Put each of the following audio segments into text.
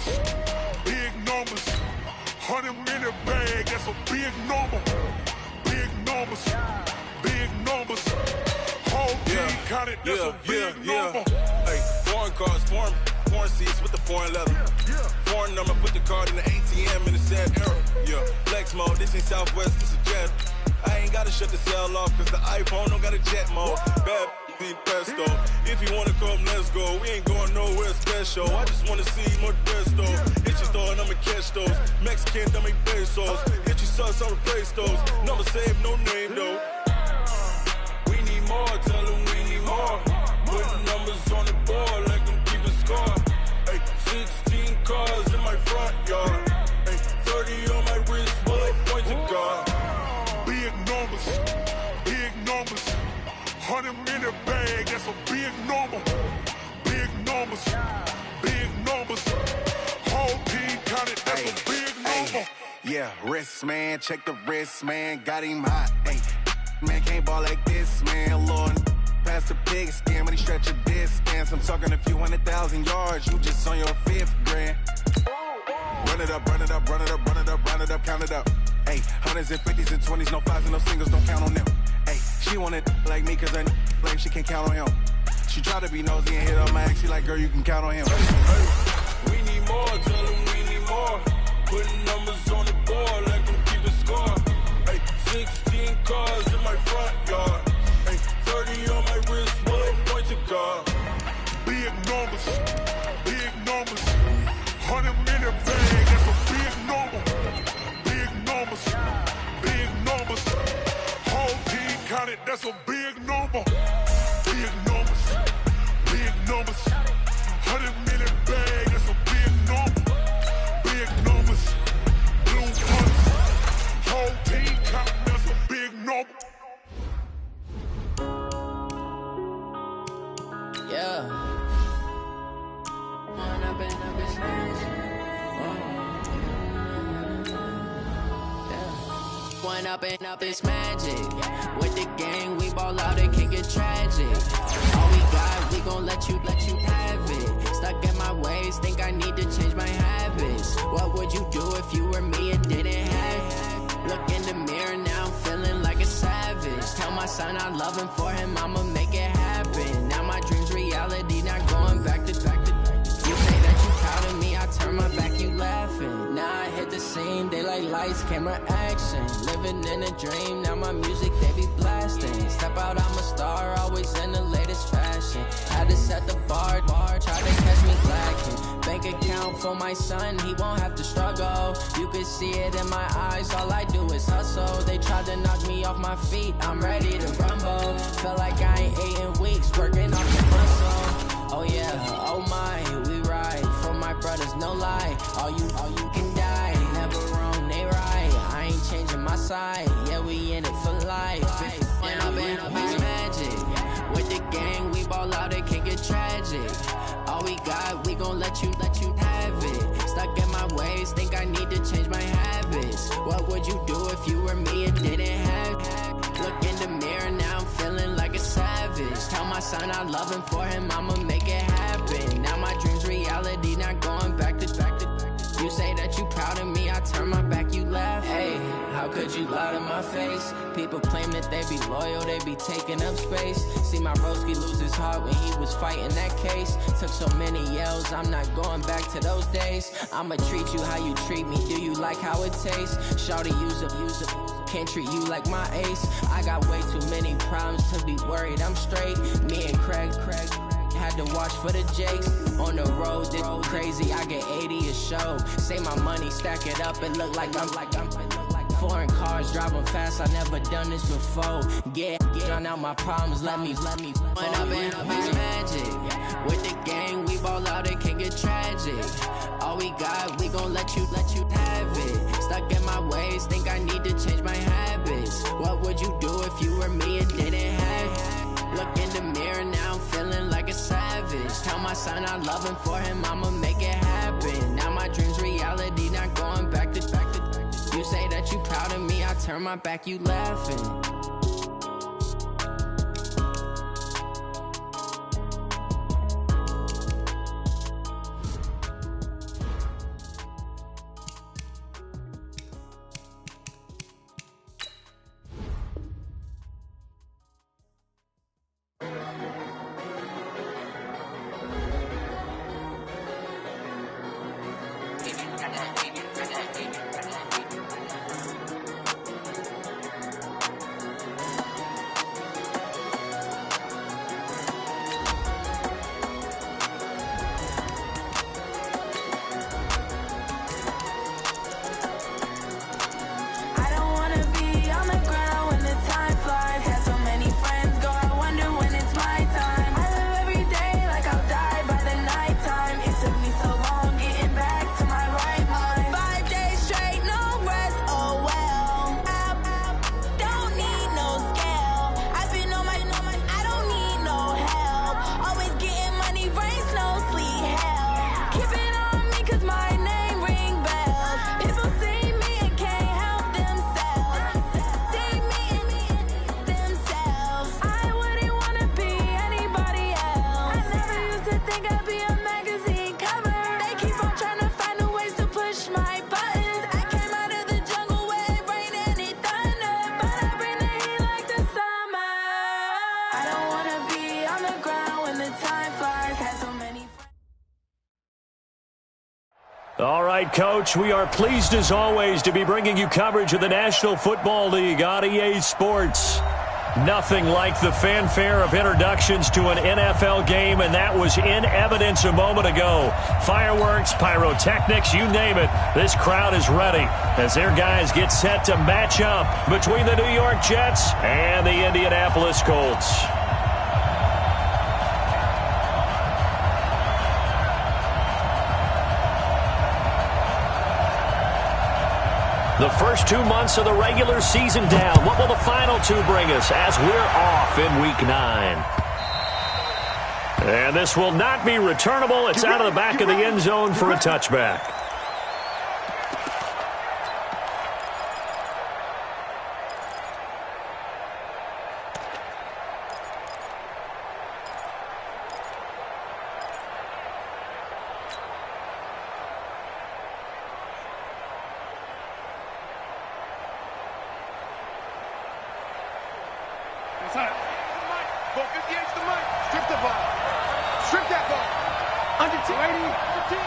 numbers, big numbers. 100 minute bag, that's a big number. Big numbers, big numbers. Whole team counted, that's a big number. Hey, foreign cars, foreign seats with the foreign leather. Foreign number, put the card in the ATM in the sad era. Yeah, flex mode, this ain't Southwest, this is Jet. I ain't gotta shut the cell off, cause the iPhone don't got a jet mode. Bad need pesto. If you wanna come, let's go. We ain't going nowhere special. I just wanna see more Modesto. Hit your store and I'ma catch those. Mexican, don't make pesos. Hit your sauce, I'll replace those. Number save, no name though. We need more, tell them we need more. Putting numbers on the board like I'm keeping score. Hey, 16 cars in my front yard. Hey, 30 on my wrist, bullet point to God. Big numbers, big numbers. 100 minute bag, that's a big number. Big numbers, big numbers. Whole team counted, that's a big number. Yeah, wrist man, check the wrist man, got him hot. Ay, man can't ball like this, man. Lord, past the big skin when he stretch a distance. I'm talking a few 100,000 yards, you just on your 5th grand. Run it up, run it up, run it up, run it up, run it up, count it up. Ay, hundreds and 50s and 20s, no 5s and no singles, don't count on them. Ay, she wanted like me cause I like she can't count on him. She tried to be nosy and hit on my ex, she like, girl, you can count on him. We need more, tell them we need more. Putting numbers on the board like I'm keeping score. Hey, 16 cars in my front yard. Hey, 30 on my wrist, bullet point to God. Big numbers, big numbers. 100 minute bag, that's a big number. Big numbers, big numbers. Whole team counted, that's a big number. Big numbers, big numbers. 100 minute bag, that's a big number. Big numbers, blue ones. Whole team counted, that's a big number. Yeah. One up and up is magic. With the gang, we ball out, it can get tragic. All we got, we gon' let you have it. Stuck in my ways, think I need to change my habits. What would you do if you were me and didn't have it? Look in the mirror, now I'm feeling like a savage. Tell my son I love him, for him I'ma make it happen. Now my dream's reality, not going back to. You say that you proud of me, I turn my back, you laughing. Now I hit the scene, they like lights, camera, action. Living in a dream, now my music, they be blasting. Step out, I'm a star, always in the latest fashion. Had to set the bar, try to catch me lacking. Bank account for my son, he won't have to struggle. You can see it in my eyes, all I do is hustle. They tried to knock me off my feet, I'm ready to rumble. Feel like I ain't ate in weeks, working off the muscle. Oh yeah, oh my, we ride for my brothers, no lie. All you can die, never wrong, they right. I ain't changing my side, yeah, we in it for life. When I've been up, it's magic. With the gang, we ball out, it can get tragic. All we got, we gon' let you have it. Stuck in my ways, think I need to change my habits. What would you do if you were me and didn't have it? Look in the mirror, now I'm feeling like a savage. Tell my son I love him, for him I'ma make it happen. Now my dream's reality, not going back to. You say that you proud of me, I turn my back, you laugh. Hey, how could you lie to my face? People claim that they be loyal, they be taking up space. See my broski lose his heart when he was fighting that case. Took so many yells, I'm not going back to those days. I'ma treat you how you treat me, do you like how it tastes? Shawty, use it. Can't treat you like my ace. I got way too many problems to be worried, I'm straight. Me and Craig had to watch for the Jakes. On the road, this crazy, I get 80 a show. Say my money, stack it up, it look like I'm foreign cars, driving fast, I never done this before. Get drown out my problems, let me When I've been up, it's magic. With the gang, we ball out, it can get tragic. All we got, we gon' let you have it. Stuck in my ways, think I need to change my habits. What would you do if you were me and didn't have it? Look in the mirror, now I'm feeling like a savage. Tell my son I love him, for him I'ma make it happen. Now my dream's reality, not going back to. You say that you proud of me, I turn my back, you laughing. All right, Coach, we are pleased as always to be bringing you coverage of the National Football League on EA Sports. Nothing like the fanfare of introductions to an NFL game, and that was in evidence a moment ago. Fireworks, pyrotechnics, you name it. This crowd is ready as their guys get set to match up between the New York Jets and the Indianapolis Colts. The first 2 months of the regular season down. What will the final 2 bring us as we're off in Week 9? And this will not be returnable. It's out of the back of the end zone for a touchback. Go 58 to the mic. Strip the ball. Strip that ball. Under 10. 10.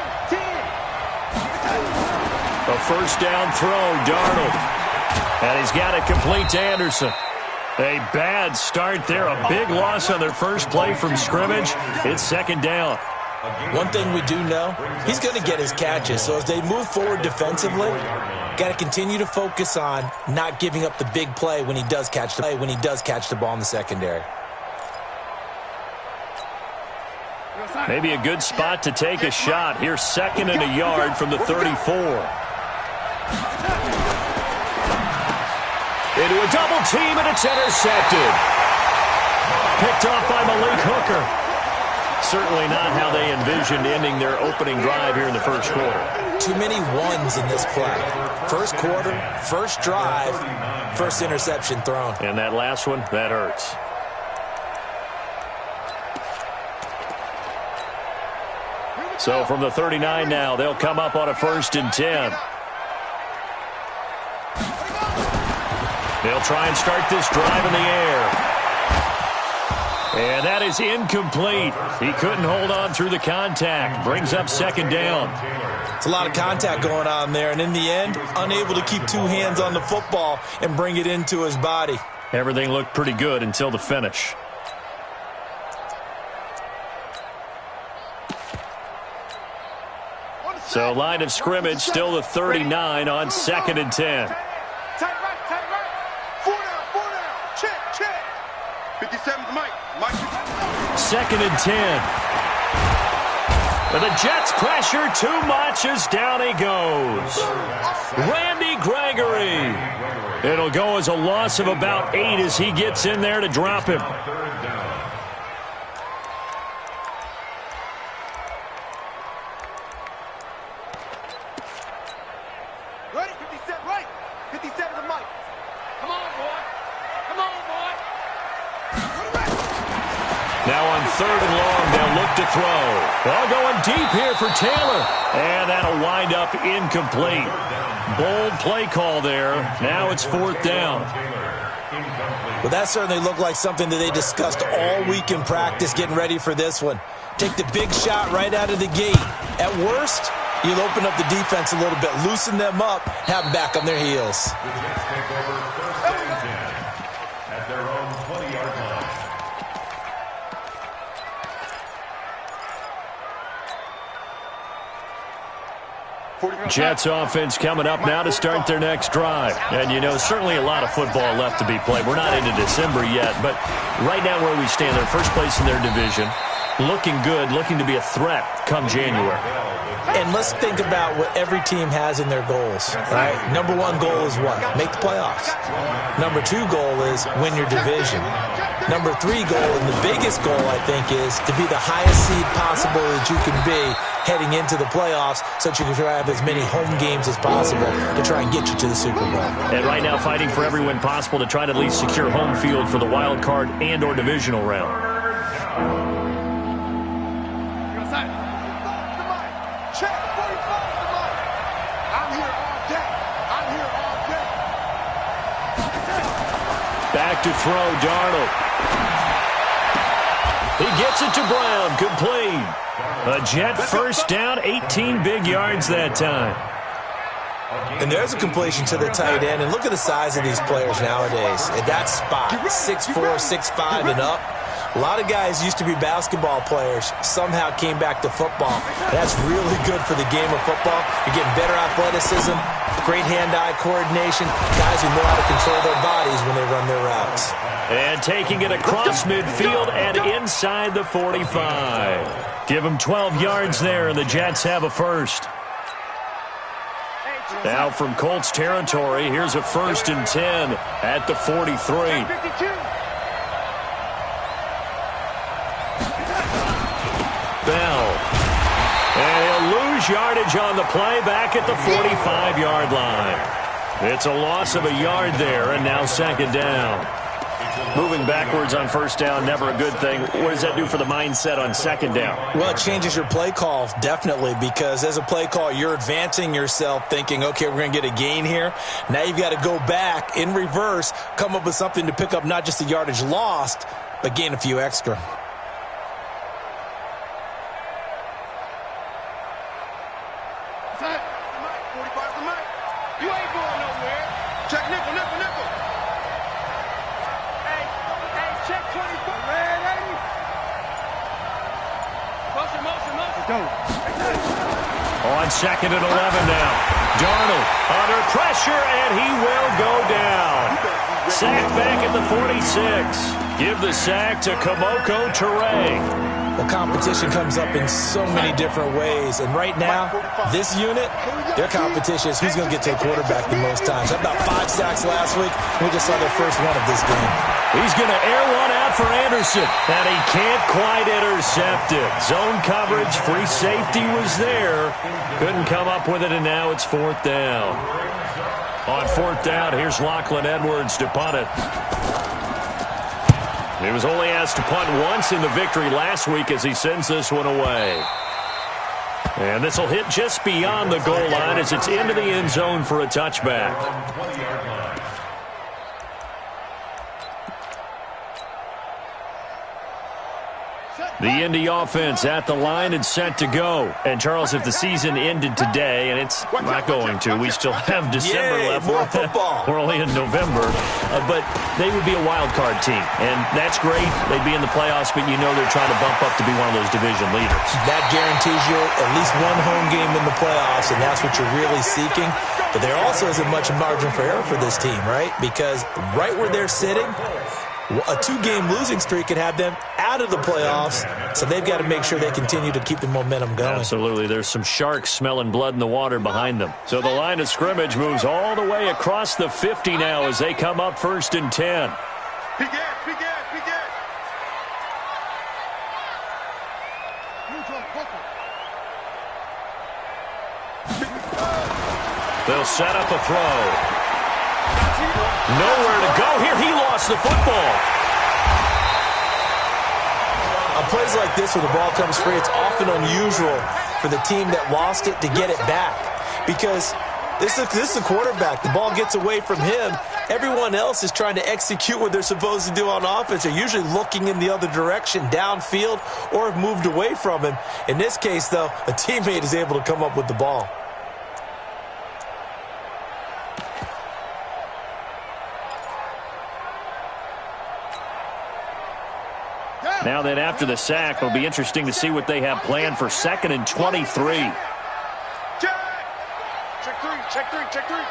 A first down throw, Darnold. And he's got it complete to Anderson. A bad start there. A big loss on their first play from scrimmage. It's second down. One thing we do know, he's going to get his catches. So as they move forward defensively, got to continue to focus on not giving up the big play when he does catch the ball in the secondary. Maybe a good spot to take a shot. Here's second and a yard from the 34. Into a double team, and it's intercepted. Picked off by Malik Hooker. Certainly not how they envisioned ending their opening drive here in the first quarter. Too many ones in this play. First quarter, first drive, first interception thrown. And that last one, that hurts. So from the 39 now, they'll come up on a 1st and 10. They'll try and start this drive in the air. And that is incomplete. He couldn't hold on through the contact. Brings up second down. It's a lot of contact going on there, and in the end, unable to keep 2 hands on the football and bring it into his body. Everything looked pretty good until the finish. So line of scrimmage still the 39 on 2nd and 10. Tight right. 4 down. Check. 57's Mike. 2nd and 10. But the Jets pressure too much as down he goes. Randy Gregory. It'll go as a loss of about 8 as he gets in there to drop him. Ready? 57 right. 57's Mike. Come on, boy. Now on 3rd and long, they'll look to throw. All going deep here for Taylor. And that'll wind up incomplete. Bold play call there. Now it's 4th down. Well, that certainly looked like something that they discussed all week in practice getting ready for this one. Take the big shot right out of the gate. At worst, you'll open up the defense a little bit, loosen them up, have them back on their heels. At their own 20-yard line. Jets offense coming up now to start their next drive. And, you know, certainly a lot of football left to be played. We're not into December yet, but right now where we stand, they're first place in their division. Looking good, looking to be a threat come January. And let's think about what every team has in their goals, right? Number 1 goal is what? Make the playoffs. Number 2 goal is win your division. Number 3 goal, and the biggest goal, I think, is to be the highest seed possible that you can be heading into the playoffs so that you can try to have as many home games as possible to try and get you to the Super Bowl. And right now fighting for every win possible to try to at least secure home field for the wild card and or divisional round. Check. 45 to Mike. I'm here all day. Back to throw, Darnold. He gets it to Brown, complete. A Jet first down, 18 big yards that time. And there's a completion to the tight end. And look at the size of these players nowadays. At that spot, 6'4", 6'5", and up. A lot of guys used to be basketball players, somehow came back to football. That's really good for the game of football. You're getting better athleticism, great hand-eye coordination, guys who know how to control their bodies when they run their routes. And taking it across midfield and inside the 45. Give them 12 yards there, and the Jets have a first. Now from Colts territory, here's a 1st and 10 at the 43. Bell. And he'll lose yardage on the play back at the 45-yard line. It's a loss of a yard there, and now 2nd down. Moving backwards on 1st down, never a good thing. What does that do for the mindset on 2nd down? Well, it changes your play call, definitely, because as a play call, you're advancing yourself thinking, okay, we're going to get a gain here. Now you've got to go back in reverse, come up with something to pick up not just the yardage lost, but gain a few extra. On 2nd and 11 now. Darnold under pressure, and he will go down. Sacked back at the 46. Give the sack to Kamoko Toure. Well, competition comes up in so many different ways. And right now, this unit, their competition is who's going to get to the quarterback the most times. About 5 sacks last week. We just saw their first one of this game. He's going to air one out for Anderson, and he can't quite intercept it. Zone coverage, free safety was there. Couldn't come up with it, and now it's 4th down. On 4th down, here's Lachlan Edwards to punt it. He was only asked to punt once in the victory last week as he sends this one away. And this will hit just beyond the goal line as it's into the end zone for a touchback. The Indy offense at the line and set to go. And, Charles, if the season ended today, and it's not going to, we still have December left. More football. We're only in November. But they would be a wild card team. And that's great. They'd be in the playoffs, but you know they're trying to bump up to be one of those division leaders. That guarantees you at least one home game in the playoffs, and that's what you're really seeking. But there also isn't much margin for error for this team, right? Because right where they're sitting, a 2-game losing streak could have them out of the playoffs, so they've got to make sure they continue to keep the momentum going. Absolutely. There's some sharks smelling blood in the water behind them. So the line of scrimmage moves all the way across the 50 now as they come up 1st and 10. They'll set up a throw. Nowhere to go here. He lost the football. On plays like this where the ball comes free, it's often unusual for the team that lost it to get it back. Because this is the quarterback. The ball gets away from him. Everyone else is trying to execute what they're supposed to do on offense. They're usually looking in the other direction, downfield, or have moved away from him. In this case, though, a teammate is able to come up with the ball. Now then, after the sack, it'll be interesting to see what they have planned for 2nd and 23. Check three.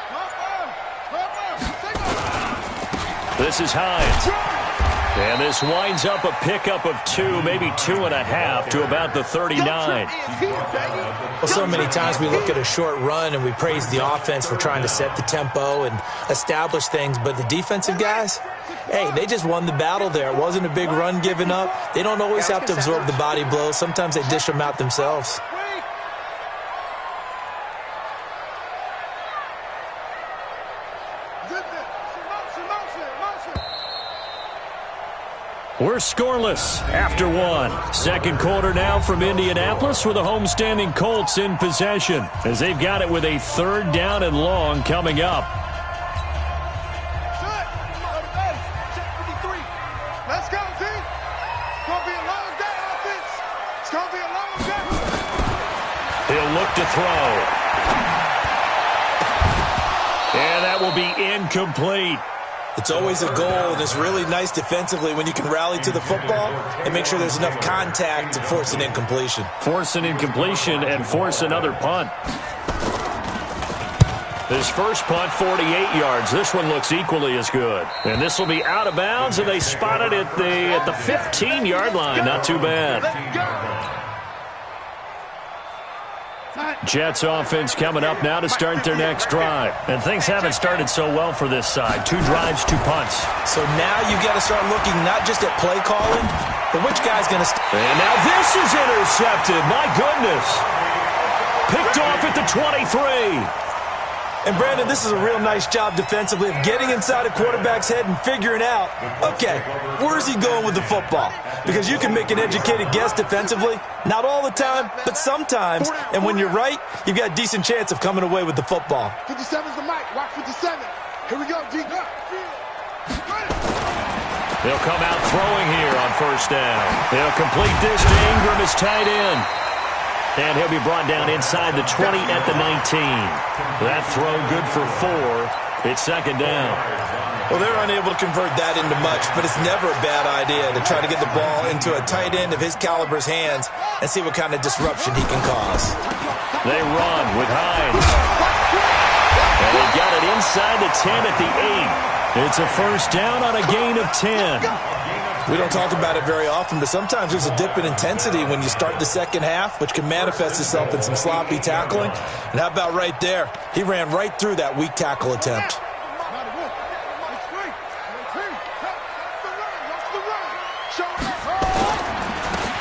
This is Hines. And this winds up a pickup of 2, maybe 2.5 to about the 39. Well, so many times we look at a short run and we praise the offense for trying to set the tempo and establish things, but the defensive guys, hey, they just won the battle there. It wasn't a big run given up. They don't always have to absorb the body blows. Sometimes they dish them out themselves. We're scoreless after 1. 2nd quarter now from Indianapolis with the homestanding Colts in possession as they've got it with a 3rd down and long coming up. Let's go, team. It's going to be a long look to throw. And that will be incomplete. It's always a goal, and it's really nice defensively when you can rally to the football and make sure there's enough contact to force an incompletion. Force an incompletion and force another punt. His first punt, 48 yards. This one looks equally as good. And this will be out of bounds, and they spot it at the 15-yard line. Not too bad. Jets offense coming up now to start their next drive. And things haven't started so well for this side. 2 drives, 2 punts. So now you've got to start looking not just at play calling, but which guy's going to And now this is intercepted. My goodness. Picked off at the 23. And, Brandon, this is a real nice job defensively of getting inside a quarterback's head and figuring out, okay, where's he going with the football? Because you can make an educated guess defensively, not all the time, but sometimes. And when you're right, you've got a decent chance of coming away with the football. 57's the mic. Watch 57. Here we go, D. They'll come out throwing here on first down. They'll complete this to Ingram as tight end. And he'll be brought down inside the 20 at the 19. That throw good for 4. It's second down. Well, they're unable to convert that into much, but it's never a bad idea to try to get the ball into a tight end of his caliber's hands and see what kind of disruption he can cause. They run with Hines. And they got it inside the 10 at the 8. It's a first down on a gain of 10. We don't talk about it very often, but sometimes there's a dip in intensity when you start the second half, which can manifest itself in some sloppy tackling. And how about right there? He ran right through that weak tackle attempt.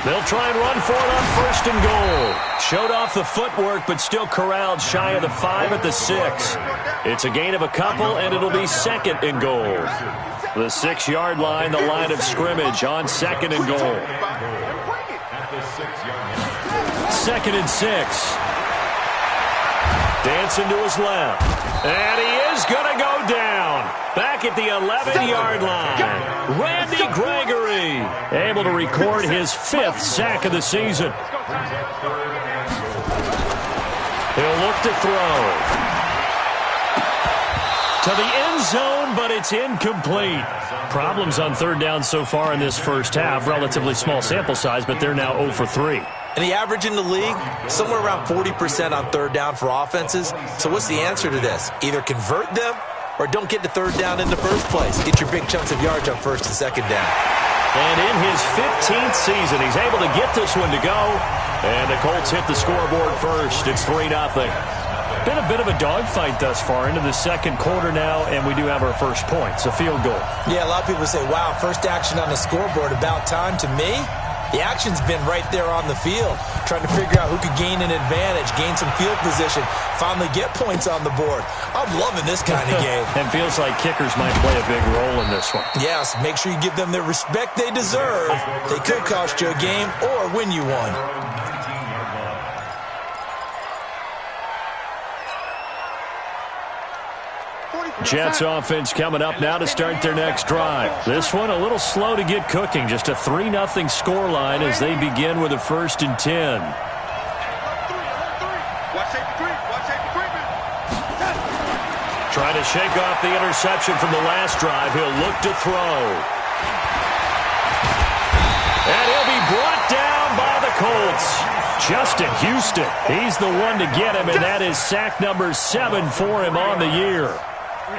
They'll try and run for it on first and goal. Showed off the footwork, but still corralled shy of the 5 at the 6. It's a gain of a couple, and it'll be second and goal. The 6-yard line, the line of scrimmage on second and goal. Second and 6. Dancing to his left. And he is going to go down. Back at the 11-yard line. Randy Gregory able to record his 5th sack of the season. He'll look to throw. To the end zone, but it's incomplete. Problems on third down so far in this first half. Relatively small sample size, but they're now 0 for 3. And the average in the league, somewhere around 40% on third down for offenses. So what's the answer to this? Either convert them or don't get to third down in the first place. Get your big chunks of yards on first and second down. And in his 15th season, he's able to get this one to go. And the Colts hit the scoreboard first. It's 3-0. Been a bit of a dogfight thus far into the second quarter now, and we do have our first point. It's a field goal. Yeah, a lot of people say, wow, first action on the scoreboard, about time. To me, the action's been right there on the field, trying to figure out who could gain an advantage, gain some field position, finally get points on the board. I'm loving this kind of game. And feels like kickers might play a big role in this one. Yes, make sure you give them the respect they deserve. They could cost you a game or win you one. Jets offense coming up now to start their next drive. This one a little slow to get cooking. Just a 3-0 scoreline as they begin with a 1st and 10. Trying to shake off the interception from the last drive. He'll look to throw. And he'll be brought down by the Colts. Justin Houston, he's the one to get him, and that is sack number 7 for him on the year.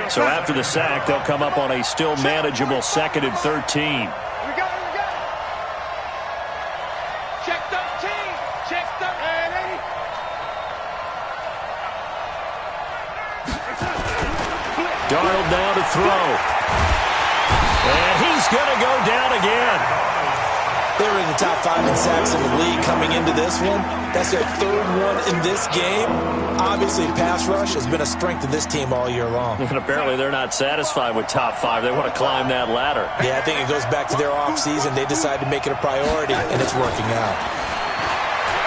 So after the sack, they'll come up on a still manageable 2nd and 13. Check 13. Check 13. Darnold now to throw. And he's going to go down again. They were in the top 5 in sacks in the league coming into this one. That's their 3rd one in this game. Obviously, pass rush has been a strength of this team all year long. And apparently they're not satisfied with top 5. They want to climb that ladder. Yeah, I think it goes back to their offseason. They decided to make it a priority, and it's working out.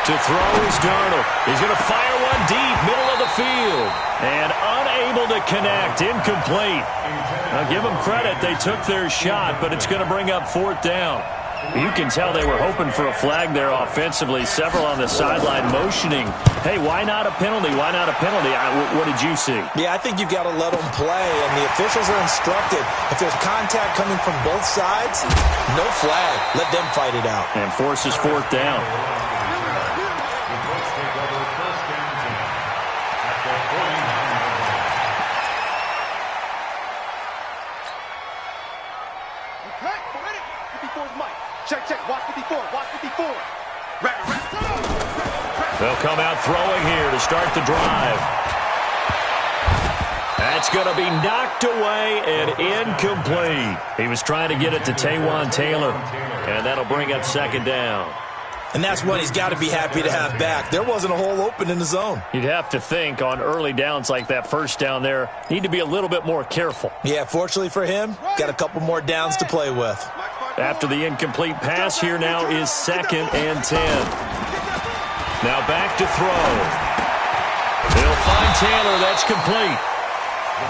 To throw is Darnold. He's going to fire one deep, middle of the field. And unable to connect, incomplete. Now give them credit. They took their shot, but it's going to bring up 4th down. You can tell they were hoping for a flag there offensively. Several on the sideline motioning, hey, why not a penalty? Why not a penalty? What did you see? Yeah, I think you've got to let them play, and the officials are instructed. If there's contact coming from both sides, no flag. Let them fight it out. And forces fourth down. Check, watch 54, watch 54. They'll come out throwing here to start the drive. That's going to be knocked away and incomplete. He was trying to get it to Taywan Taylor, and that'll bring up second down. And that's one he's got to be happy to have back. There wasn't a hole open in the zone. You'd have to think on early downs like that first down there, need to be a little bit more careful. Yeah, fortunately for him, got a couple more downs to play with. After the incomplete pass, here now is 2nd and 10. Now back to throw. They'll find Taylor. That's complete.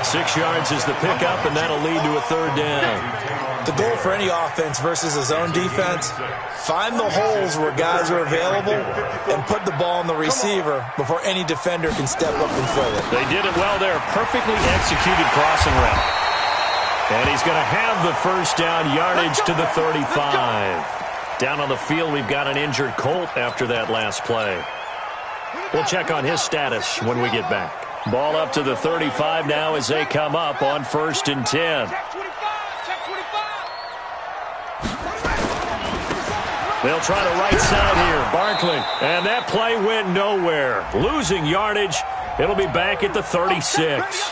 6 yards is the pickup, and that'll lead to a third down. The goal for any offense versus a zone defense, find the holes where guys are available and put the ball on the receiver before any defender can step up and fill it. They did it well there. Perfectly executed crossing route. And he's going to have the first down, yardage to the 35. Down on the field, we've got an injured Colt after that last play. We'll check on his status when we get back. Ball up to the 35 now as they come up on 1st and 10. They'll try the right side here. Barkley. And that play went nowhere. Losing yardage. It'll be back at the 36.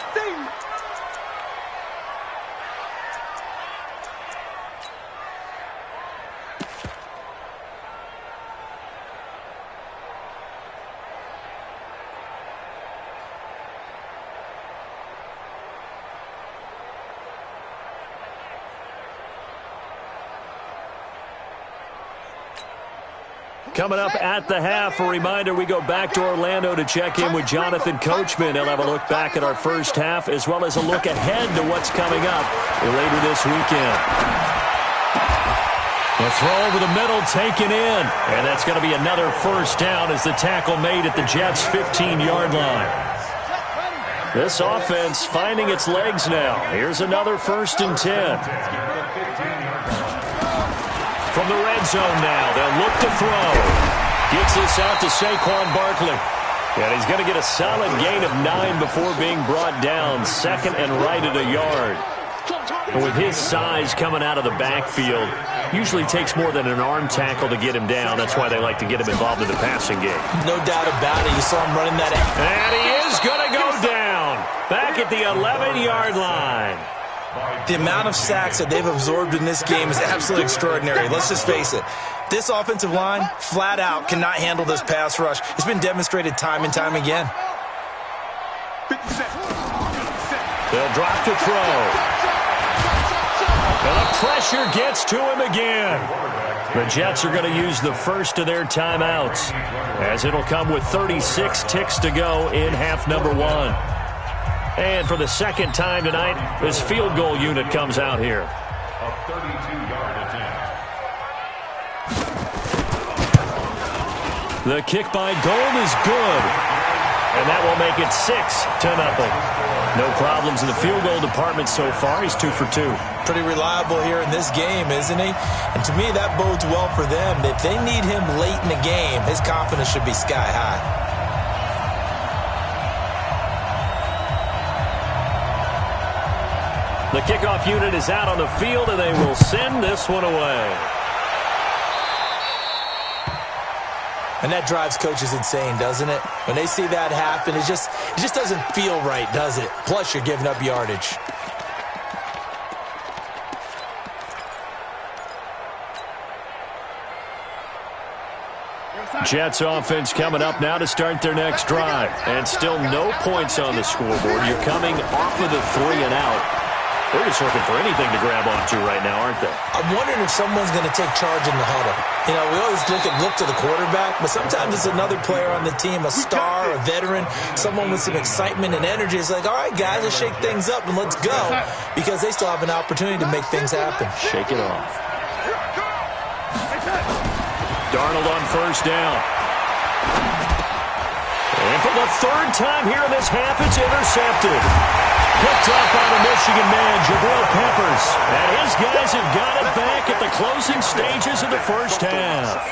Coming up at the half, a reminder, we go back to Orlando to check in with Jonathan Coachman. He'll have a look back at our first half as well as a look ahead to what's coming up later this weekend. A throw over the middle taken in, and that's going to be another first down as the tackle made at the Jets' 15-yard line. This offense finding its legs now. Here's another 1st and 10. From the red zone now, they'll look to throw. Gets this out to Saquon Barkley. And he's going to get a solid gain of 9 before being brought down. 2nd and right at a yard. And with his size coming out of the backfield, usually takes more than an arm tackle to get him down. That's why they like to get him involved in the passing game. No doubt about it. You saw him running that. And he is going to go down. Back at the 11-yard line. The amount of sacks that they've absorbed in this game is absolutely extraordinary. Let's just face it. This offensive line, flat out, cannot handle this pass rush. It's been demonstrated time and time again. They'll drop to throw. And the pressure gets to him again. The Jets are going to use the first of their timeouts, as it'll come with 36 ticks to go in half number 1. And for the second time tonight, this field goal unit comes out here. A 32-yard attempt. The kick by Gold is good. And that will make it 6-0. No problems in the field goal department so far. He's 2 for 2. Pretty reliable here in this game, isn't he? And to me, that bodes well for them. If they need him late in the game, his confidence should be sky high. The kickoff unit is out on the field, and they will send this one away. And that drives coaches insane, doesn't it? When they see that happen, it just doesn't feel right, does it? Plus, you're giving up yardage. Jets offense coming up now to start their next drive. And still no points on the scoreboard. You're coming off of the 3 and out. They're just looking for anything to grab onto right now, aren't they? I'm wondering if someone's going to take charge in the huddle. You know, we always look to the quarterback, but sometimes it's another player on the team, a star, a veteran, someone with some excitement and energy. It's like, all right, guys, let's shake things up and let's go, because they still have an opportunity to make things happen. Shake it off. Darnold on first down. And for the third time here in this half, it's intercepted. Picked up by the Michigan man, Jabril Peppers. And his guys have got it back at the closing stages of the first half.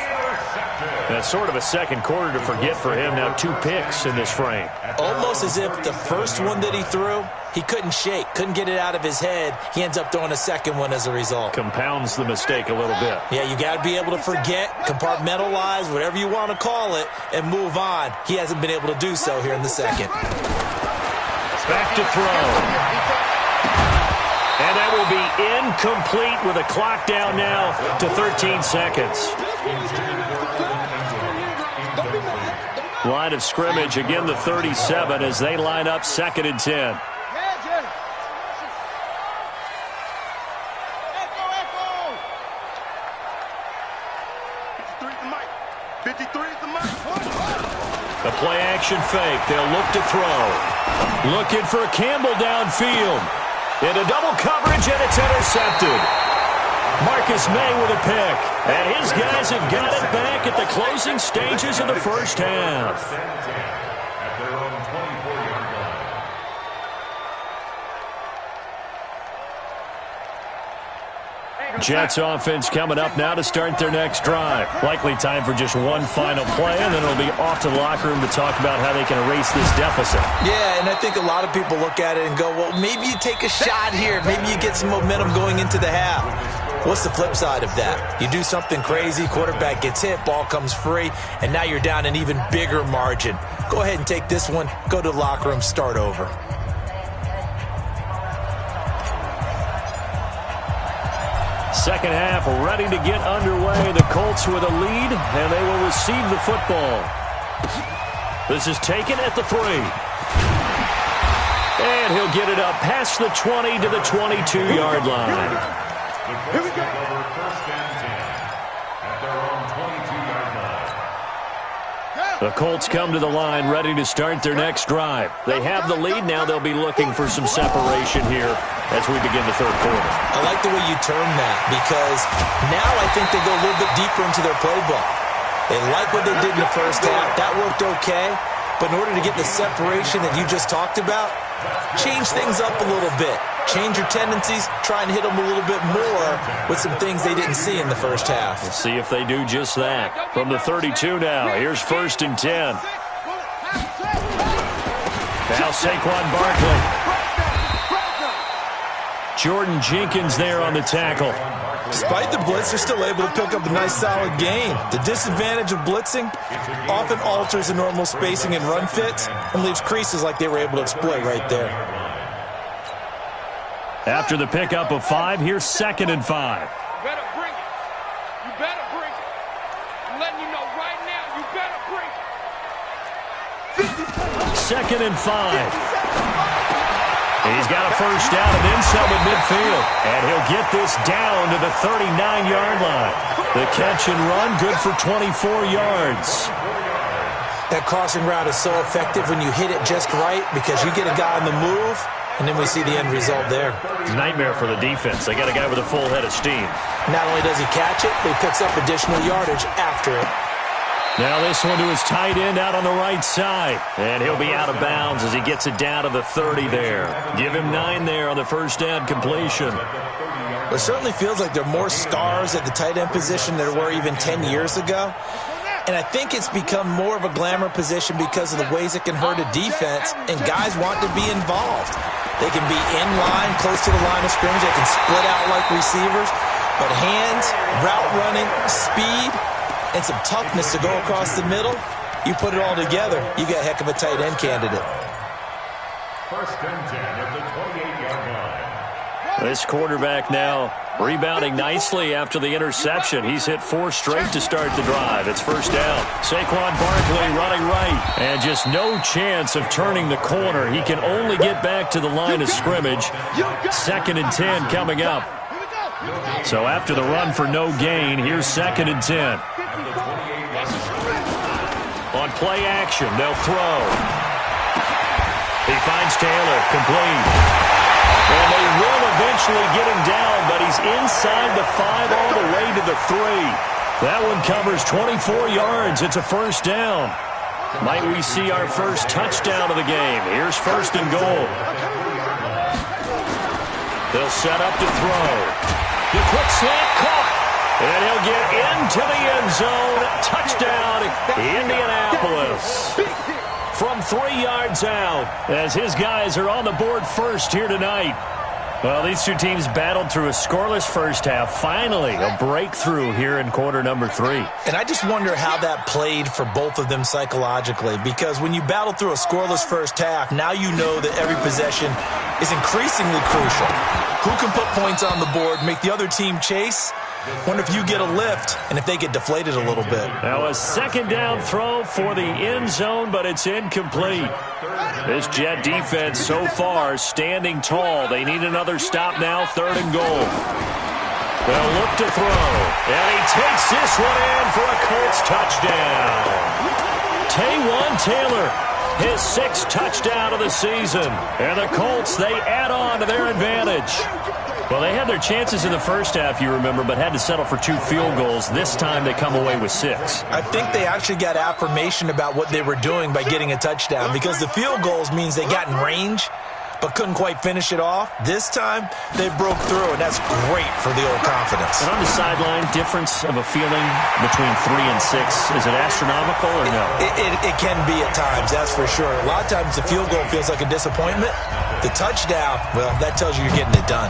That's sort of a second quarter to forget for him. Now 2 picks in this frame. Almost as if the first one that he threw, he couldn't shake, couldn't get it out of his head. He ends up throwing a second one as a result. Compounds the mistake a little bit. Yeah, you got to be able to forget, compartmentalize, whatever you want to call it, and move on. He hasn't been able to do so here in the second. Back to throw. And that will be incomplete with a clock down now to 13 seconds. Line of scrimmage, again the 37 as they line up 2nd and 10. The play-action fake. They'll look to throw. Looking for Campbell downfield. Into double coverage, and it's intercepted. Marcus May with a pick. And his guys have got it back at the closing stages of the first half. At their own 24-yard line. Jets offense coming up now to start their next drive. Likely time for just one final play, and then it'll be off to the locker room to talk about how they can erase this deficit. Yeah, and I think a lot of people look at it and go, well, maybe you take a shot here. Maybe you get some momentum going into the half. What's the flip side of that? You do something crazy, quarterback gets hit, ball comes free, and now you're down an even bigger margin. Go ahead and take this one, go to the locker room, start over. Second half ready to get underway. The Colts with a lead, and they will receive the football. This is taken at the 3. And he'll get it up past the 20 to the 22-yard line. Here we go. First and 10 at their own 22-yard line. The Colts come to the line ready to start their next drive. They have the lead. Now they'll be looking for some separation here as we begin the third quarter. I like the way you turn that because now I think they go a little bit deeper into their playbook. They like what they did in the first half. That worked okay. But in order to get the separation that you just talked about, change things up a little bit. Change your tendencies. Try and hit them a little bit more with some things they didn't see in the first half. Let's see if they do just that. From the 32 now, here's 1st and 10. Now Saquon Barkley. Jordan Jenkins there on the tackle. Despite the blitz, they're still able to pick up a nice solid gain. The disadvantage of blitzing often alters the normal spacing and run fits and leaves creases like they were able to exploit right there. After the pickup of 5, here's 2nd and 5. You better bring it. You better bring it. I'm letting you know right now, you better bring it. 2nd and 5. He's got a first down and then some at midfield. And he'll get this down to the 39-yard line. The catch and run, good for 24 yards. That crossing route is so effective when you hit it just right because you get a guy on the move, and then we see the end result there. Nightmare for the defense. They got a guy with a full head of steam. Not only does he catch it, but he picks up additional yardage after it. Now this one to his tight end out on the right side. And he'll be out of bounds as he gets it down to the 30 there. Give him 9 there on the first down completion. It certainly feels like there are more stars at the tight end position than there were even 10 years ago. And I think it's become more of a glamour position because of the ways it can hurt a defense, and guys want to be involved. They can be in line, close to the line of scrimmage. They can split out like receivers. But hands, route running, speed, and some toughness to go across the middle, you put it all together, you got a heck of a tight end candidate. 1st and 10 at the 28-yard line. This quarterback now rebounding nicely after the interception. He's hit 4 straight to start the drive. It's first down. Saquon Barkley running right. And just no chance of turning the corner. He can only get back to the line of scrimmage. 2nd and 10 coming up. So after the run for no gain, here's 2nd and 10. On play action, they'll throw. He finds Taylor, complete. And they will eventually get him down, but he's inside the 5 all the way to the 3. That one covers 24 yards. It's a first down. Might we see our first touchdown of the game? Here's first and goal. They'll set up to throw. The quick slant caught. And he'll get into the end zone. Touchdown, Indianapolis. From 3 yards out, as his guys are on the board first here tonight. Well, these two teams battled through a scoreless first half. Finally, a breakthrough here in quarter number 3. And I just wonder how that played for both of them psychologically, because when you battle through a scoreless first half, now you know that every possession is increasingly crucial. Who can put points on the board, make the other team chase? Wonder if you get a lift and if they get deflated a little bit. Now a second down throw for the end zone, but it's incomplete. This Jet defense so far standing tall. They need another stop now, third and goal. They'll look to throw. And he takes this one in for a Colts touchdown. Taywan Taylor, his 6th touchdown of the season. And the Colts, they add on to their advantage. Well, they had their chances in the first half, you remember, but had to settle for 2 field goals. This time they come away with 6. I think they actually got affirmation about what they were doing by getting a touchdown, because the field goals means they got in range but couldn't quite finish it off. This time they broke through, and that's great for the old confidence. And on the sideline, difference of a feeling between 3 and 6, is it astronomical or no? It can be at times, that's for sure. A lot of times the field goal feels like a disappointment. The touchdown, well, that tells you you're getting it done.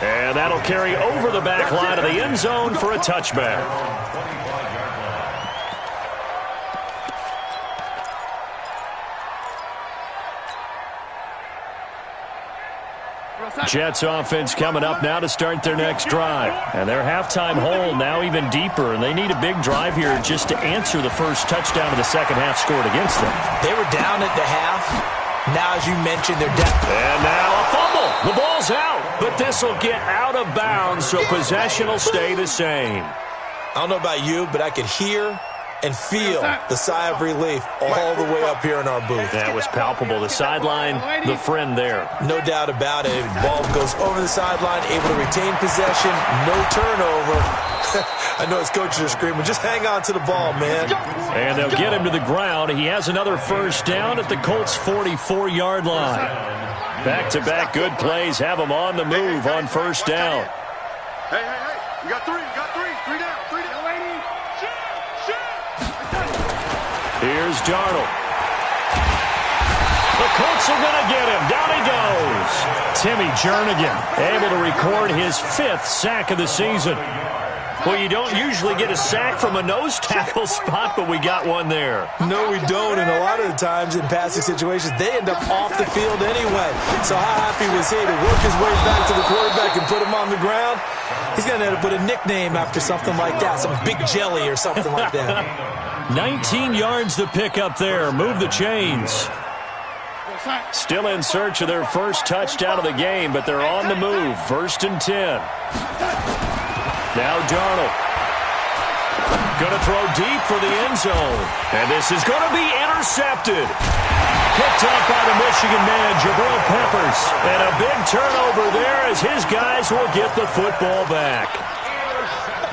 And that'll carry over the back line of the end zone for a touchback. Jets offense coming up now to start their next drive. And their halftime hole now even deeper, and they need a big drive here just to answer the first touchdown of the second half scored against them. They were down at the half. Now, as you mentioned, they're down. And now a fumble. The ball's out, but this will get out of bounds, so possession will stay the same. I don't know about you, but I could hear and feel the sigh of relief all the way up here in our booth. That was palpable. The sideline, the friend there. No doubt about it. Ball goes over the sideline, able to retain possession, no turnover. I know his coaches are screaming, just hang on to the ball, man. And they'll get him to the ground. He has another first down at the Colts' 44-yard line. Back-to-back good plays have him on the move on first down. Hey, you got 3 down. Here's Darnold. The Colts are going to get him. Down he goes. Timmy Jernigan able to record his 5th sack of the season. Well, you don't usually get a sack from a nose tackle spot, but we got one there. No, we don't, and a lot of the times in passing situations, they end up off the field anyway. So how happy was he to work his way back to the quarterback and put him on the ground? He's going to end up with a nickname after something like that, some Big Jelly or something like that. 19 yards to pick up there. Move the chains. Still in search of their first touchdown of the game, but they're on the move. 1st and 10. Now Darnold. Going to throw deep for the end zone. And this is going to be intercepted. Picked up by the Michigan man, Jabril Peppers. And a big turnover there as his guys will get the football back.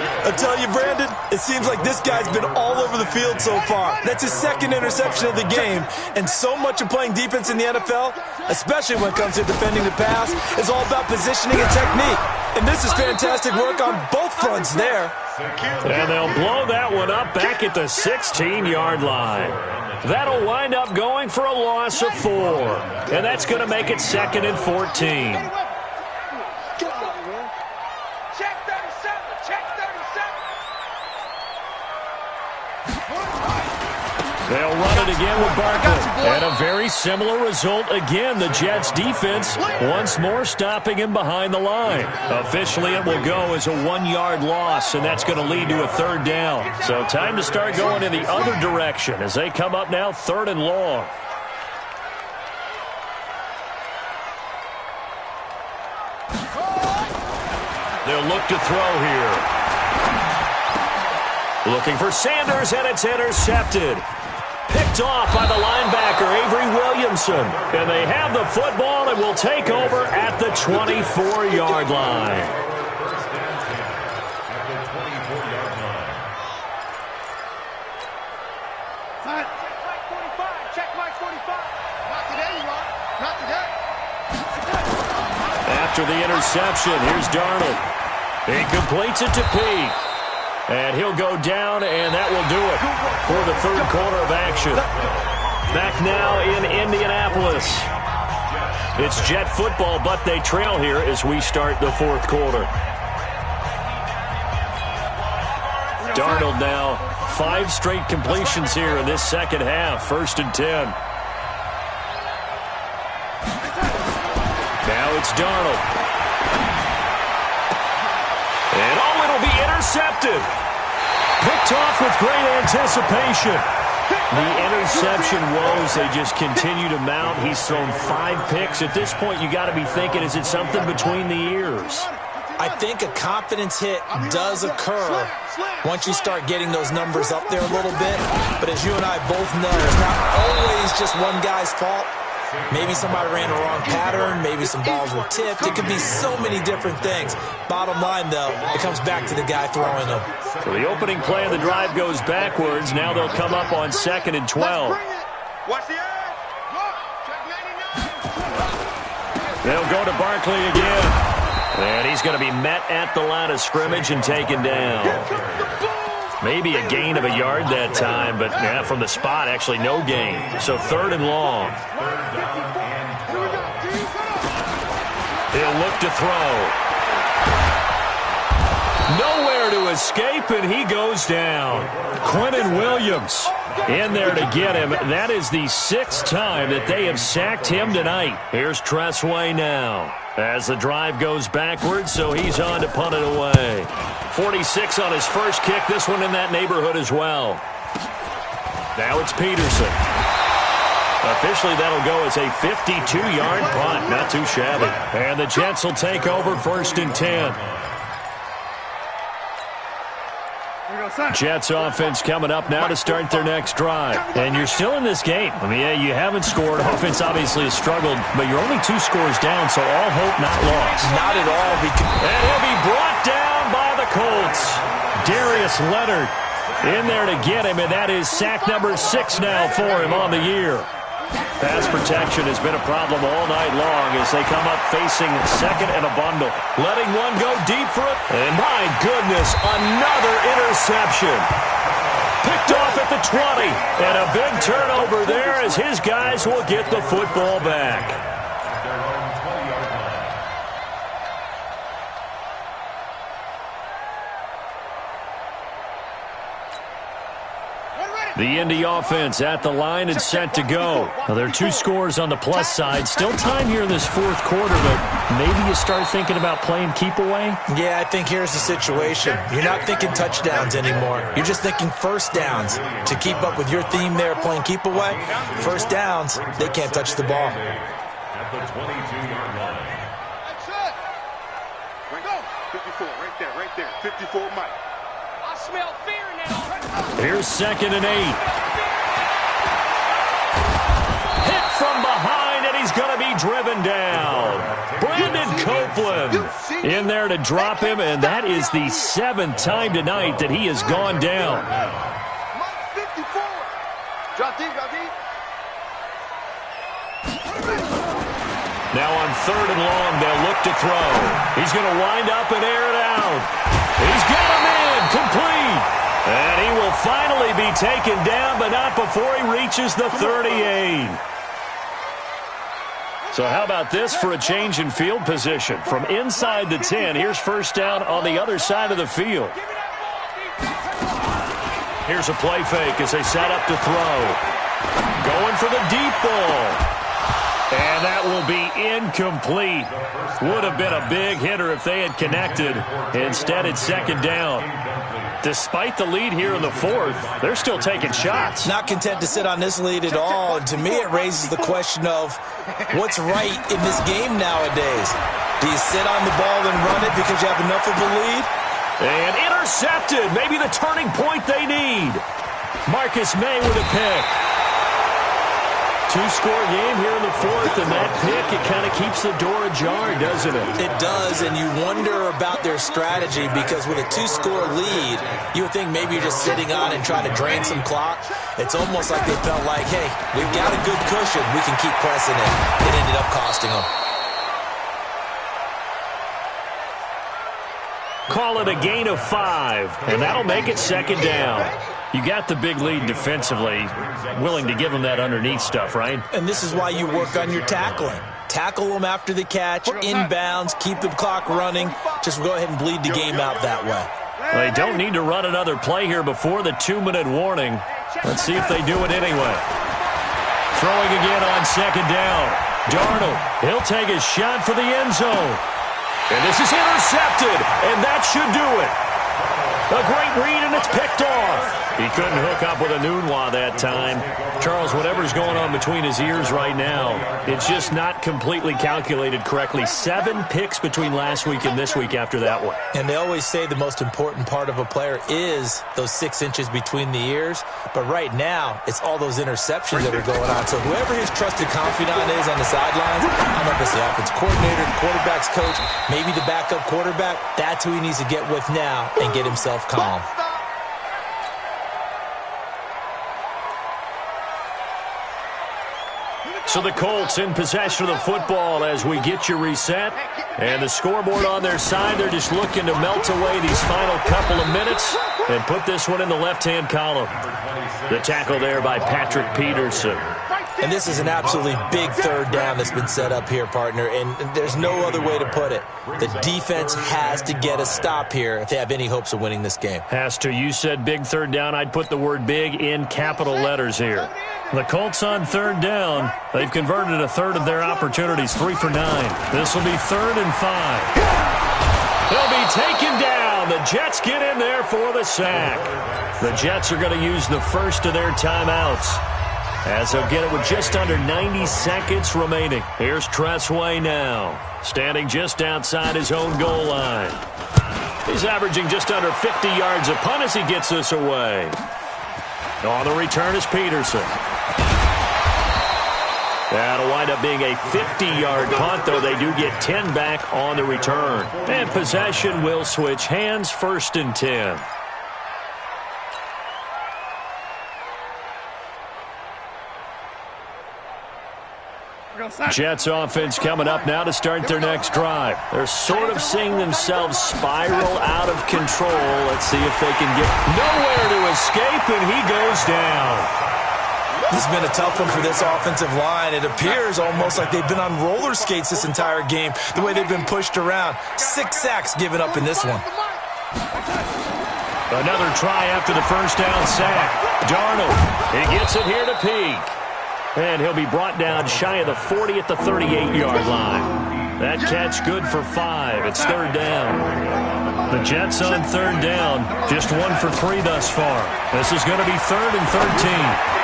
I tell you, Brandon, it seems like this guy's been all over the field so far. That's his 2nd interception of the game. And so much of playing defense in the NFL, especially when it comes to defending the pass, is all about positioning and technique. And this is fantastic work on both fronts there. And they'll blow that one up back at the 16-yard line. That'll wind up going for a loss of 4. And that's going to make it 2nd and 14. They'll run it again with Barkley. And a very similar result again. The Jets defense once more stopping him behind the line. Officially, it will go as a 1-yard loss, and that's going to lead to a 3rd down. So time to start going in the other direction as they come up now 3rd and long. They'll look to throw here. Looking for Sanders, and it's intercepted. Picked off by the linebacker, Avery Williamson. And they have the football and will take over at the 24-yard line. After the interception, here's Darnold. He completes it to Peake. And he'll go down, and that will do it for the third quarter of action. Back now in Indianapolis. It's Jet football, but they trail here as we start the fourth quarter. Darnold now 5 straight completions here in this second half. 1st and 10. Now it's Darnold. And it'll be intercepted. Picked off with great anticipation. The interception woes, they just continue to mount. He's thrown 5 picks. At this point, you got to be thinking, is it something between the ears? I think a confidence hit does occur once you start getting those numbers up there a little bit. But as you and I both know, it's not always just one guy's fault. Maybe somebody ran the wrong pattern. Maybe some balls were tipped. It could be so many different things. Bottom line, though, it comes back to the guy throwing them. So the opening play of the drive goes backwards. Now they'll come up on 2nd and 12. Watch the edge. They'll go to Barkley again. And he's going to be met at the line of scrimmage and taken down. Maybe a gain of a yard that time, but yeah, from the spot, actually no gain. So 3rd and long. He'll look to throw. Nowhere to escape, and he goes down. Quentin Williams in there to get him. That is the 6th time that they have sacked him tonight. Here's Tressway now as the drive goes backwards, so he's on to punt it away. 46 on his first kick, this one in that neighborhood as well. Now it's Peterson. Officially, that'll go as a 52-yard punt. Not too shabby. And the Jets will take over 1st and 10. Jets offense coming up now to start their next drive. And you're still in this game. I mean, yeah, you haven't scored. Offense obviously has struggled, but you're only 2 scores down, so all hope not lost. Not at all. And he'll be brought down by the Colts. Darius Leonard in there to get him, and that is sack number 6 now for him on the year. Pass protection has been a problem all night long as they come up facing 2nd and a bundle. Letting one go deep for it. And my goodness, another interception. Picked off at the 20. And a big turnover there as his guys will get the football back. The Indy offense at the line and set to go. Now, there are 2 scores on the plus side. Still time here in this 4th quarter, but maybe you start thinking about playing keep away? Yeah, I think here's the situation. You're not thinking touchdowns anymore. You're just thinking first downs. To keep up with your theme there, playing keep away, first downs, they can't touch the ball. At the 22-yard line. That's it. Right go. 54, right there. 54, Mike. I smell fear now. Here's 2nd and 8. Hit from behind, and he's going to be driven down. Brandon Copeland in there to drop him, and that is the 7th time tonight that he has gone down. 54. Drop deep, drop deep. Now on 3rd and long, they'll look to throw. He's going to wind up and air it out. He's got him in, complete. And he will finally be taken down, but not before he reaches the 38. So how about this for a change in field position? From inside the 10, here's 1st down on the other side of the field. Here's a play fake as they set up to throw. Going for the deep ball. And that will be incomplete. Would have been a big hitter if they had connected. Instead, it's 2nd down. Despite the lead here in the 4th, they're still taking shots. Not content to sit on this lead at all. And to me, it raises the question of what's right in this game nowadays. Do you sit on the ball and run it because you have enough of a lead? And intercepted. Maybe the turning point they need. Marcus May with a pick. two-score game here in the fourth, and that pick, it kind of keeps the door ajar, doesn't it? It does, and you wonder about their strategy because with a two-score lead, you would think maybe you're just sitting on and trying to drain some clock. It's almost like they felt like, hey, we've got a good cushion. We can keep pressing it. It ended up costing them. Call it a gain of 5, and that'll make it second down. You got the big lead defensively, willing to give them that underneath stuff, right? And this is why you work on your tackling. Tackle them after the catch, inbounds, keep the clock running. Just go ahead and bleed the game out that way. They don't need to run another play here before the 2-minute warning. Let's see if they do it anyway. Throwing again on second down. Darnold, he'll take his shot for the end zone. And this is intercepted, and that should do it. A great read, and it's picked off. He couldn't hook up with a Nunwa that time. Charles, whatever's going on between his ears right now, it's just not completely calculated correctly. 7 picks between last week and this week after that one. And they always say the most important part of a player is those 6 inches between the ears. But right now, it's all those interceptions that are going on. So whoever his trusted confidant is on the sidelines, I don't know if it's the offense coordinator, the quarterback's coach, maybe the backup quarterback, that's who he needs to get with now and get himself calm. So the Colts in possession of the football as we get you reset. And the scoreboard on their side, they're just looking to melt away these final couple of minutes and put this one in the left-hand column. The tackle there by Patrick Peterson. And this is an absolutely big third down that's been set up here, partner, and there's no other way to put it. The defense has to get a stop here if they have any hopes of winning this game. Has to. You said big third down. I'd put the word big in capital letters here. The Colts on third down. They've converted a third of their opportunities, 3 for 9. This will be 3rd and 5. They'll be taken down. The Jets get in there for the sack. The Jets are going to use the first of their timeouts, as they'll get it with just under 90 seconds remaining. Here's Tressway now, standing just outside his own goal line. He's averaging just under 50 yards a punt as he gets this away. On the return is Peterson. That'll wind up being a 50-yard punt, though they do get 10 back on the return. And possession will switch hands, 1st and 10. Jets offense coming up now to start their next drive. They're sort of seeing themselves spiral out of control. Let's see if they can get nowhere to escape, and he goes down. This has been a tough one for this offensive line. It appears almost like they've been on roller skates this entire game, the way they've been pushed around. 6 sacks given up in this one. Another try after the first down sack. Darnold, he gets it here to Peak. And he'll be brought down shy of the 40 at the 38-yard line. That catch good for 5. It's 3rd down. The Jets on 3rd down, just 1 for 3 thus far. This is going to be 3rd and 13.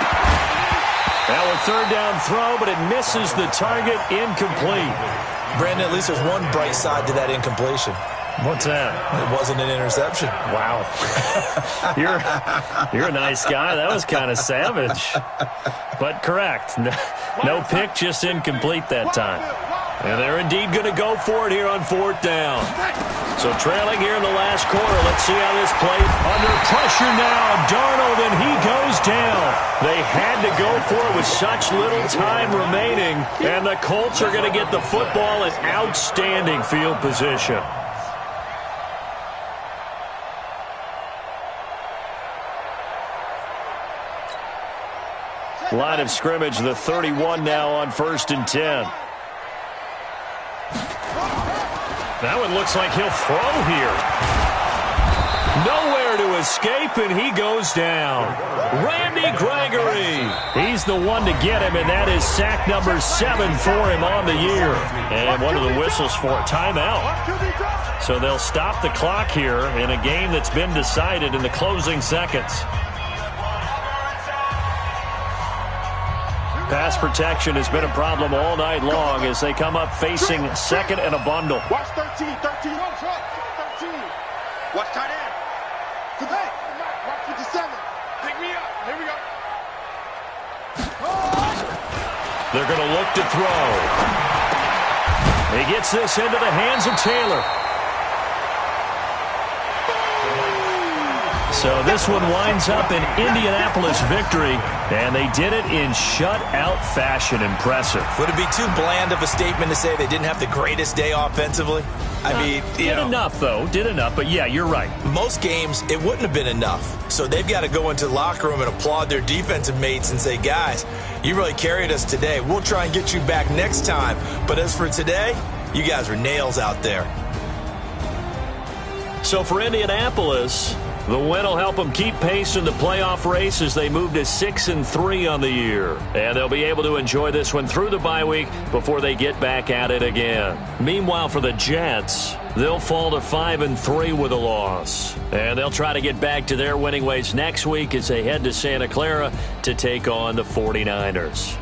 Now a 3rd down throw, but it misses the target, incomplete. Brandon, at least there's one bright side to that incompletion. What's that? It wasn't an interception. Wow. You're a nice guy. That was kind of savage. But correct. No pick, just incomplete that time. And they're indeed going to go for it here on 4th down. So trailing here in the last quarter. Let's see how this plays. Under pressure now. Darnold, and he goes down. They had to go for it with such little time remaining. And the Colts are going to get the football in outstanding field position. Line of scrimmage, the 31 now on 1st and 10. That one looks like he'll throw here. Nowhere to escape, and he goes down. Randy Gregory. He's the one to get him, and that is sack number 7 for him on the year. And one of the whistles for a timeout. So they'll stop the clock here in a game that's been decided in the closing seconds. Pass protection has been a problem all night long as they come up facing 2nd and a bundle. Watch 13. Watch tight end. Today. Watch 57. Pick me up. Here we go. They're going to look to throw. He gets this into the hands of Taylor. So this one winds up an Indianapolis victory, and they did it in shutout fashion. Impressive. Would it be too bland of a statement to say they didn't have the greatest day offensively? I mean, did enough, though. Did enough, but yeah, you're right. Most games, it wouldn't have been enough. So they've got to go into the locker room and applaud their defensive mates and say, guys, you really carried us today. We'll try and get you back next time. But as for today, you guys were nails out there. So for Indianapolis, the win will help them keep pace in the playoff race as they move to 6-3 on the year. And they'll be able to enjoy this one through the bye week before they get back at it again. Meanwhile, for the Jets, they'll fall to 5-3 with a loss. And they'll try to get back to their winning ways next week as they head to Santa Clara to take on the 49ers.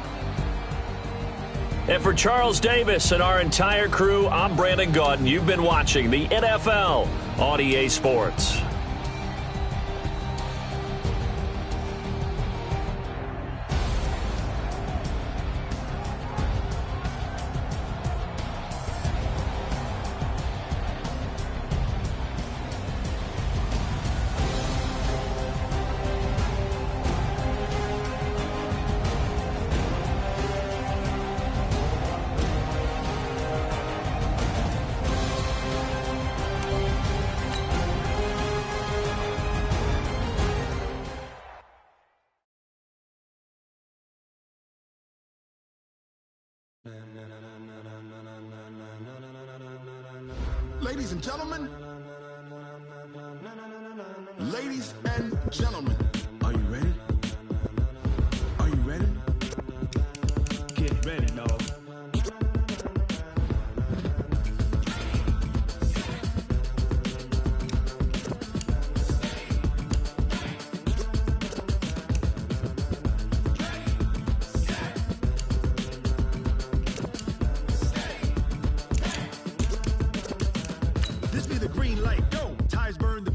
And for Charles Davis and our entire crew, I'm Brandon Gaudin. You've been watching the NFL on EA Sports. Ladies and gentlemen, are you ready? Are you ready? Get ready, dog. This be the green light. Go! Tires burn, the